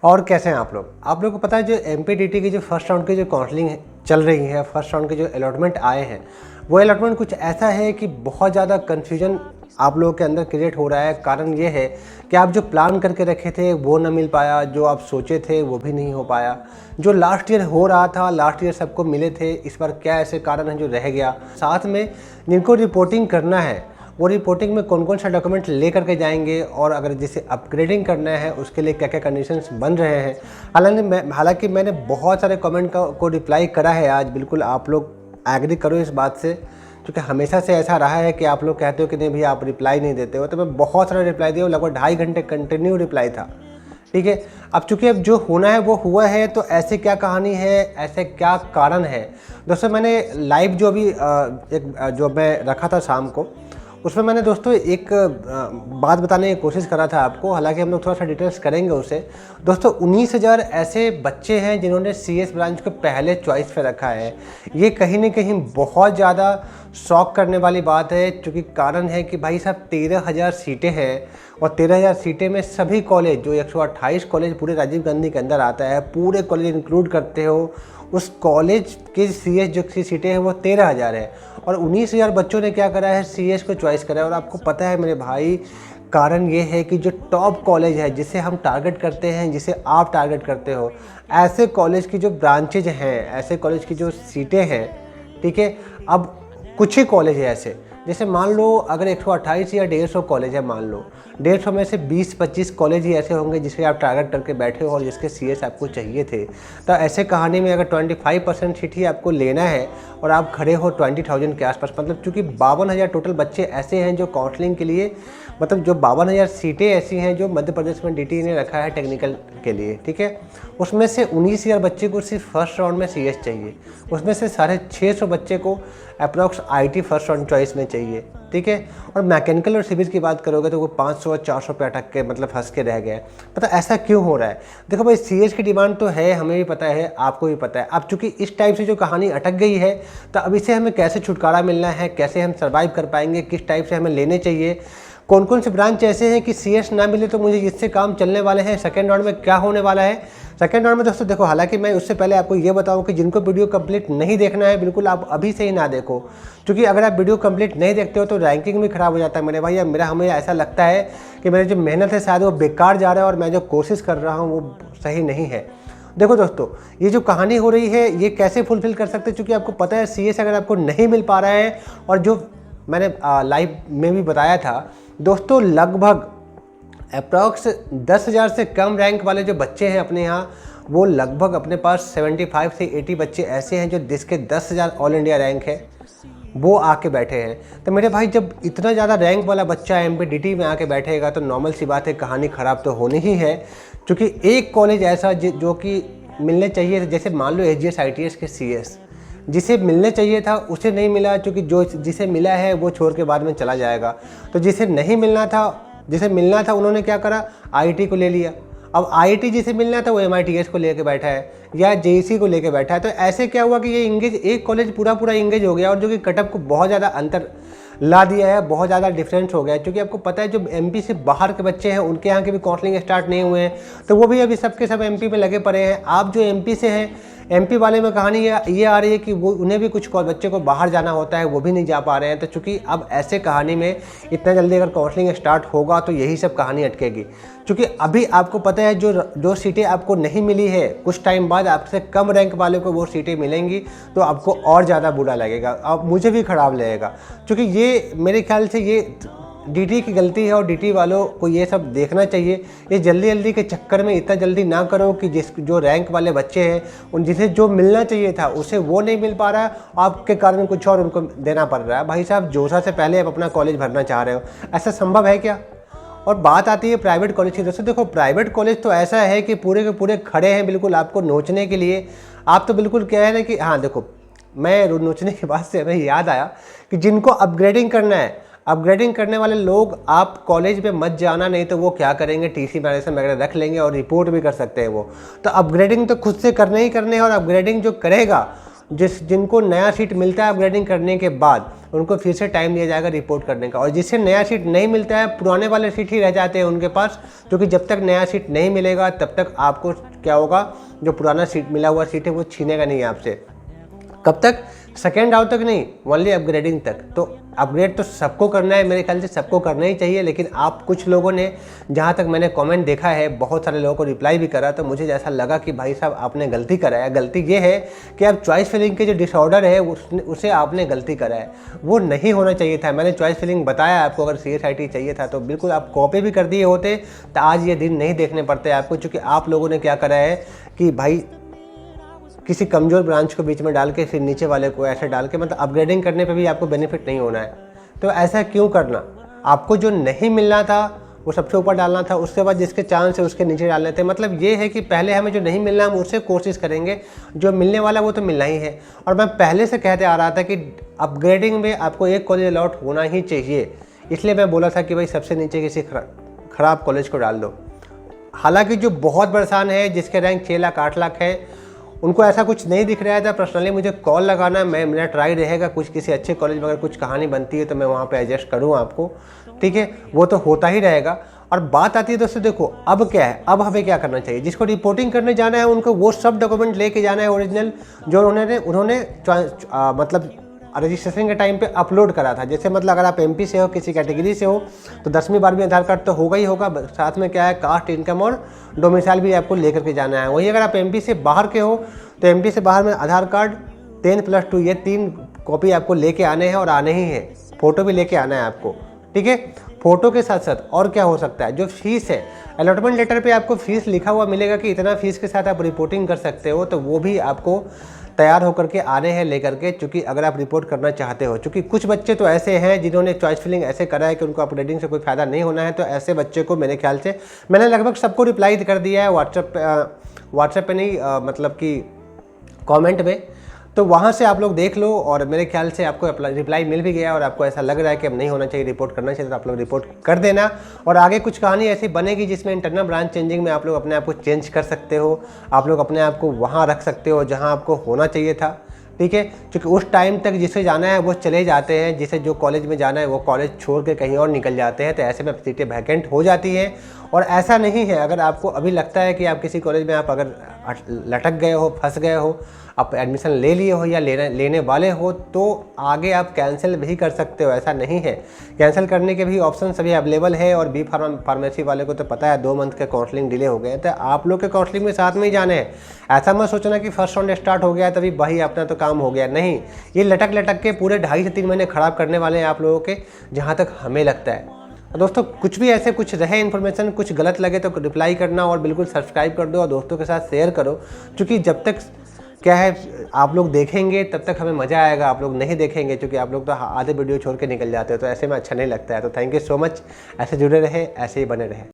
और कैसे हैं आप लोग? आप लोगों को पता है जो एमपीटीटी की जो फर्स्ट राउंड की जो काउंसलिंग चल रही है, फर्स्ट राउंड के जो अलॉटमेंट आए हैं, वो अलॉटमेंट कुछ ऐसा है कि बहुत ज़्यादा कन्फ्यूजन आप लोगों के अंदर क्रिएट हो रहा है। कारण ये है कि आप जो प्लान करके रखे थे वो ना मिल पाया, जो आप सोचे थे वो भी नहीं हो पाया। जो लास्ट ईयर हो रहा था, लास्ट ईयर सबको मिले थे, इस बार क्या ऐसे कारण हैं जो रह गया। साथ में जिनको रिपोर्टिंग करना है वो रिपोर्टिंग में कौन कौन सा डॉक्यूमेंट ले करके जाएंगे, और अगर जिसे अपग्रेडिंग करना है उसके लिए क्या क्या कंडीशंस बन रहे हैं। हालांकि मैंने बहुत सारे कमेंट को रिप्लाई करा है आज। बिल्कुल आप लोग एग्री करो इस बात से, क्योंकि हमेशा से ऐसा रहा है कि आप लोग कहते हो कि नहीं भैया आप रिप्लाई नहीं देते हो। तो मैं बहुत सारा रिप्लाई दिया, लगभग 2.5 घंटे कंटिन्यू रिप्लाई था। ठीक है, अब चूंकि अब जो होना है वो हुआ है, तो ऐसे क्या कहानी है, ऐसे क्या कारण है। दोस्तों मैंने लाइव जो अभी जो मैं रखा था शाम को, उसमें मैंने दोस्तों एक बात बताने की कोशिश करा था आपको। हालांकि हम लोग थोड़ा सा डिटेल्स करेंगे उसे। दोस्तों 19,000 ऐसे बच्चे हैं जिन्होंने सीएस ब्रांच को पहले चॉइस पे रखा है। ये कहीं ना कहीं बहुत ज़्यादा शॉक करने वाली बात है, क्योंकि कारण है कि भाई साहब 13,000 सीटें हैं, और 13,000 सीटें में सभी कॉलेज जो 128 कॉलेज पूरे राजीव गांधी के अंदर आता है, पूरे कॉलेज इंक्लूड करते हो, उस कॉलेज के सीएस जो सीटें हैं वो 13,000 है। और 19,000 बच्चों ने क्या करा है, सीएस को चॉइस करा है। और आपको पता है मेरे भाई, कारण ये है कि जो टॉप कॉलेज है जिसे हम टारगेट करते हैं, जिसे आप टारगेट करते हो, ऐसे कॉलेज की जो ब्रांचेज हैं, ऐसे कॉलेज की जो सीटें हैं, ठीक है। अब कुछ ही कॉलेज है ऐसे, जैसे मान लो अगर 128 या 150 कॉलेज है, मान लो 150 में से 20-25 कॉलेज ही ऐसे होंगे जिसे आप टारगेट करके बैठे हो और जिसके सीएस आपको चाहिए थे। तो ऐसे कहानी में अगर 25% सीट ही आपको लेना है और आप खड़े हो 20,000 के आसपास, मतलब चूँकि 52,000 टोटल बच्चे ऐसे हैं जो काउंसलिंग के लिए, मतलब जो 52,000 सीटें ऐसी हैं जो मध्य प्रदेश में डीटी ने रखा है टेक्निकल के लिए, ठीक है। उसमें से 19,000 बच्चे को सिर्फ फर्स्ट राउंड में सीएस चाहिए, उसमें से 650 बच्चे को approx IT first round choice में चाहिए, ठीक है। और मैकेनिकल और सिविल की बात करोगे तो वो 500 और 400 पे अटक के मतलब फंस के रह गए। पता ऐसा क्यों हो रहा है? देखो भाई, सीएस की डिमांड तो है, हमें भी पता है, आपको भी पता है। अब चूंकि इस टाइप से जो कहानी अटक गई है, तो अब इससे हमें कैसे छुटकारा मिलना है, कैसे हम सर्वाइव कर पाएंगे, किस टाइप से हमें लेने चाहिए, कौन कौन से ब्रांच ऐसे हैं कि सीएस ना मिले तो मुझे इससे काम चलने वाले हैं, सेकेंड राउंड में क्या होने वाला है। सेकेंड राउंड में दोस्तों देखो, हालांकि मैं उससे पहले आपको ये बताऊं कि जिनको वीडियो कंप्लीट नहीं देखना है, बिल्कुल आप अभी से ही ना देखो, क्योंकि अगर आप वीडियो कंप्लीट नहीं देखते हो तो रैंकिंग भी खराब हो जाता है मेरे भाई। हमें ऐसा लगता है कि मेरी जो मेहनत है शायद वो बेकार जा रहा है, और मैं जो कोशिश कर रहा हूँ वो सही नहीं है। देखो दोस्तों, ये जो कहानी हो रही है ये कैसे फुलफिल कर सकते हैं, क्योंकि आपको पता है सीएस अगर आपको नहीं मिल पा रहा है, और जो मैंने लाइव में भी बताया था दोस्तों, लगभग अप्रॉक्स 10,000 से कम रैंक वाले जो बच्चे हैं अपने यहाँ, वो लगभग अपने पास 75 से 80 बच्चे ऐसे हैं जो जिसके 10,000 ऑल इंडिया रैंक है, वो आके बैठे हैं। तो मेरे भाई, जब इतना ज़्यादा रैंक वाला बच्चा एमपीटीटी में आके बैठेगा तो नॉर्मल सी बात है, कहानी ख़राब तो होनी ही है। क्योंकि एक कॉलेज ऐसा जो कि मिलने चाहिए, जैसे मान लो एचजीएस आईटीएस के सीएस, जिसे मिलने चाहिए था उसे नहीं मिला, क्योंकि जिसे मिला है वो छोड़ के बाद में चला जाएगा। तो जिसे नहीं मिलना था, जिसे मिलना था, उन्होंने क्या करा, आईटी को ले लिया। अब आईटी जिसे मिलना था वो एमआईटीएस को लेके बैठा है या जेईसी को लेके बैठा है। तो ऐसे क्या हुआ कि ये इंगेज, एक कॉलेज पूरा इंगेज हो गया, और जो कि कटअप को बहुत ज़्यादा अंतर ला दिया है, बहुत ज़्यादा डिफरेंस हो गया है। क्योंकि आपको पता है जो एमपी से बाहर के बच्चे हैं उनके यहाँ के भी काउंसलिंग स्टार्ट नहीं हुए हैं, तो वो भी अभी सबके सब एमपी में लगे पड़े हैं। आप जो एमपी से हैं, एमपी वाले में कहानी ये आ रही है कि वो उन्हें भी कुछ बच्चे को बाहर जाना होता है, वो भी नहीं जा पा रहे हैं। तो चूंकि अब ऐसे कहानी में इतना जल्दी अगर काउंसलिंग स्टार्ट होगा तो यही सब कहानी अटकेगी। क्योंकि अभी आपको पता है जो सीटें आपको नहीं मिली है, कुछ टाइम बाद आपसे कम रैंक वाले को वो सीटें मिलेंगी, तो आपको और ज़्यादा बुरा लगेगा, अब मुझे भी ख़राब लगेगा। क्योंकि ये मेरे ख्याल से ये डीटी की गलती है, और डीटी वालों को ये सब देखना चाहिए। ये जल्दी के चक्कर में इतना जल्दी ना करो कि जो रैंक वाले बच्चे हैं उन जिसे जो मिलना चाहिए था उसे वो नहीं मिल पा रहा है, आपके कारण कुछ और उनको देना पड़ रहा है। भाई साहब, जोशा से पहले आप अपना कॉलेज भरना चाह रहे हो, ऐसा संभव है क्या? और बात आती है प्राइवेट कॉलेज की। दोस्तों देखो, प्राइवेट कॉलेज तो ऐसा है कि पूरे के पूरे खड़े हैं बिल्कुल आपको नोचने के लिए। आप तो बिल्कुल कह रहे हैं कि हाँ देखो, मैं नोचने के बाद से हमें याद आया कि जिनको अपग्रेडिंग करना है, अपग्रेडिंग करने वाले लोग, आप कॉलेज में मत जाना, नहीं तो वो क्या करेंगे, टीसी मैनेजमेंट वगैरह रख लेंगे और रिपोर्ट भी कर सकते हैं वो। तो अपग्रेडिंग तो खुद से करने ही करने हैं, और अपग्रेडिंग जो करेगा जिनको नया सीट मिलता है अपग्रेडिंग करने के बाद, उनको फिर से टाइम दिया जाएगा रिपोर्ट करने का। और जिससे नया सीट नहीं मिलता है, पुराने वाले सीट ही रह जाते हैं उनके पास, क्योंकि जब तक नया सीट नहीं मिलेगा तब तक आपको क्या होगा, जो पुराना सीट मिला हुआ सीट है वो छीनेगा नहीं आपसे। कब तक? सेकेंड राउंड तक नहीं, ओनली अपग्रेडिंग तक। तो अपग्रेड तो सबको करना है, मेरे ख्याल से सबको करना ही चाहिए। लेकिन आप कुछ लोगों ने, जहाँ तक मैंने कमेंट देखा है, बहुत सारे लोगों को रिप्लाई भी करा, तो मुझे जैसा लगा कि भाई साहब आपने गलती करा है। गलती ये है कि आप चॉइस फिलिंग के जो डिसऑर्डर है उसे आपने गलती करा है, वो नहीं होना चाहिए था। मैंने चॉइस फिलिंग बताया आपको, अगर CSIT चाहिए था तो बिल्कुल आप कॉपी भी कर दिए होते तो आज ये दिन नहीं देखने पड़ते आपको। चूँकि आप लोगों ने क्या करा है कि भाई किसी कमज़ोर ब्रांच को बीच में डाल के फिर नीचे वाले को ऐसे डाल के, मतलब अपग्रेडिंग करने पे भी आपको बेनिफिट नहीं होना है। तो ऐसा क्यों करना? आपको जो नहीं मिलना था वो सबसे ऊपर डालना था, उसके बाद जिसके चांस है उसके नीचे डालने थे। मतलब ये है कि पहले हमें जो नहीं मिलना हम उससे कोशिश करेंगे, जो मिलने वाला वो तो मिलना ही है। और मैं पहले से कहते आ रहा था कि अपग्रेडिंग में आपको एक कॉलेज अलॉट होना ही चाहिए, इसलिए मैं बोला था कि भाई सबसे नीचे किसी ख़राब कॉलेज को डाल दो। हालांकि जो बहुत परेशान है, जिसके रैंक 6 लाख 8 लाख है, उनको ऐसा कुछ नहीं दिख रहा था। पर्सनली मुझे कॉल लगाना, मेरा ट्राई रहेगा कुछ किसी अच्छे कॉलेज में अगर कुछ कहानी बनती है तो मैं वहाँ पे एडजस्ट करूँ आपको, ठीक है, वो तो होता ही रहेगा। और बात आती है दोस्तों, देखो अब क्या है, अब हमें क्या करना चाहिए। जिसको रिपोर्टिंग करने जाना है उनको वो सब डॉक्यूमेंट लेके जाना है ओरिजिनल, जो उन्होंने मतलब रजिस्ट्रेशन के टाइम पे अपलोड करा था। जैसे मतलब अगर आप MP से हो, किसी कैटेगरी से हो, तो 10वीं 12वीं आधार कार्ड तो होगा ही होगा, साथ में क्या है कास्ट, इनकम और डोमिसाइल भी आपको लेकर के जाना है। वहीं अगर आप MP से बाहर के हो तो MP से बाहर में आधार कार्ड 10+2 ये 3 कॉपी आपको लेके आने हैं और आने ही हैं। फ़ोटो भी लेके आना है आपको, ठीक है। फ़ोटो के साथ साथ और क्या हो सकता है, जो फीस है, अलॉटमेंट लेटर पे आपको फीस लिखा हुआ मिलेगा कि इतना फीस के साथ आप रिपोर्टिंग कर सकते हो, तो वो भी आपको तैयार होकर के आने हैं लेकर के, चूँकि अगर आप रिपोर्ट करना चाहते हो। चूँकि कुछ बच्चे तो ऐसे हैं जिन्होंने चॉइस फिलिंग ऐसे करा है कि उनको अपग्रेडिंग से कोई फ़ायदा नहीं होना है, तो ऐसे बच्चे को मेरे ख्याल से मैंने लगभग सबको रिप्लाई कर दिया है व्हाट्सएप पे नहीं, मतलब कि कमेंट में। तो वहाँ से आप लोग देख लो, और मेरे ख्याल से आपको रिप्लाई मिल भी गया और आपको ऐसा लग रहा है कि अब नहीं होना चाहिए, रिपोर्ट करना चाहिए, तो आप लोग रिपोर्ट कर देना। और आगे कुछ कहानी ऐसी बनेगी जिसमें इंटरनल ब्रांच चेंजिंग में आप लोग अपने आप को चेंज कर सकते हो, आप लोग अपने आप को वहाँ रख सकते हो जहाँ आपको होना चाहिए था, ठीक है। क्योंकि उस टाइम तक जिसे जाना है वो चले जाते हैं, जिसे जो कॉलेज में जाना है वो कॉलेज छोड़ के कहीं और निकल जाते हैं, तो ऐसे में सीटें वैकेंट हो जाती हैं। और ऐसा नहीं है, अगर आपको अभी लगता है कि आप किसी कॉलेज में आप अगर लटक गए हो, फंस गए हो, आप एडमिशन ले लिए हो या लेने वाले हो, तो आगे आप कैंसिल भी कर सकते हो। ऐसा नहीं है, कैंसिल करने के भी ऑप्शन सभी अवेलेबल है। और B फार्मेसी वाले को तो पता है 2 मंथ के काउंसलिंग डिले हो गए हैं, तो आप लोग के काउंसलिंग में साथ में ही जाने हैं। ऐसा मत सोचना कि फर्स्ट राउंड स्टार्ट हो गया तभी भाई अपना तो काम हो गया, नहीं। ये लटक लटक के पूरे 2.5 से 3 महीने ख़राब करने वाले हैं आप लोगों के, जहाँ तक हमें लगता है। दोस्तों कुछ भी ऐसे कुछ रहे इन्फॉर्मेशन, कुछ गलत लगे तो रिप्लाई करना, और बिल्कुल सब्सक्राइब कर दो और दोस्तों के साथ शेयर करो। क्योंकि जब तक क्या है आप लोग देखेंगे तब तक हमें मज़ा आएगा, आप लोग नहीं देखेंगे क्योंकि आप लोग तो आधे वीडियो छोड़ के निकल जाते हो, तो ऐसे में अच्छा नहीं लगता है। तो थैंक यू सो मच, ऐसे जुड़े रहे, ऐसे ही बने रहे।